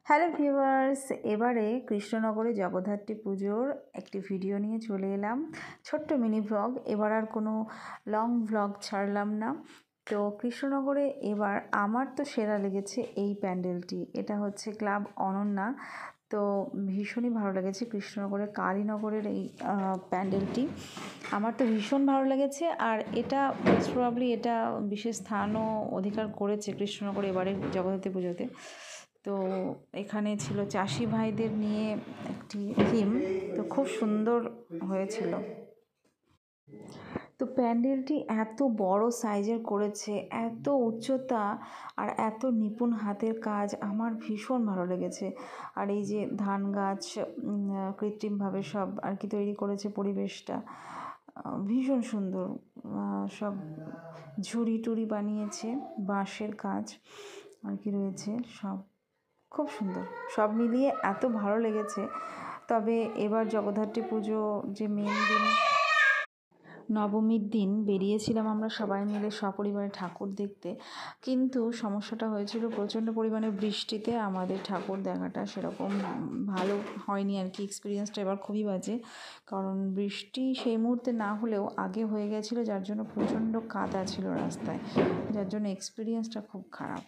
Hello viewers, এবারে কৃষ্ণনগরে জগদ্ধাত্রী পুজোর একটি ভিডিও নিয়ে চলে এলাম। ছোট্ট মিনি ভ্লগ। এবার আর কোনো লং ভ্লগ ছাড়লাম না। তো কৃষ্ণনগরে এবার আমার তো সেরা লেগেছে এই প্যান্ডেলটি। এটা হচ্ছে ক্লাব অনন্যা। তো ভীষণই ভালো লেগেছে কৃষ্ণনগরের কালীনগরের এই প্যান্ডেলটি। আমার তো ভীষণ ভালো লেগেছে। আর এটা মোস্ট প্রবাবলি এটা বিশেষ স্থানও অধিকার করেছে কৃষ্ণনগর এবারে জগদ্ধাত্রী পুজোতে। তো এখানে ছিল চাষি ভাইদের নিয়ে একটি থিম, তো খুব সুন্দর হয়েছিল। তো প্যান্ডেলটি এত বড় সাইজের করেছে, এত উচ্চতা আর এত নিপুণ হাতের কাজ, আমার ভীষণ ভালো লেগেছে। আর এই যে ধান গাছ কৃত্রিমভাবে সব আর কি তৈরি করেছে, পরিবেশটা ভীষণ সুন্দর। সব ঝুড়ি টুড়ি বানিয়েছে, বাঁশের কাজ আর কি রয়েছে, সব খুব সুন্দর। সব মিলিয়ে এত ভালো লেগেছে। তবে এবার জগদ্ধাত্রী পুজো যে মেন দিন, নবমীর দিন বেরিয়েছিলাম আমরা সবাই মিলে সপরিবারে ঠাকুর দেখতে, কিন্তু সমস্যাটা হয়েছিল প্রচণ্ড পরিমাণে বৃষ্টিতে আমাদের ঠাকুর দেখাটা সেরকম ভালো হয়নি আর কি। এক্সপিরিয়েন্সটা এবার খুবই বাজে, কারণ বৃষ্টি সেই মুহূর্তে না হলেও আগে হয়ে গেছিলো, যার জন্য প্রচণ্ড কাদা ছিল রাস্তায়, যার জন্য এক্সপিরিয়েন্সটা খুব খারাপ।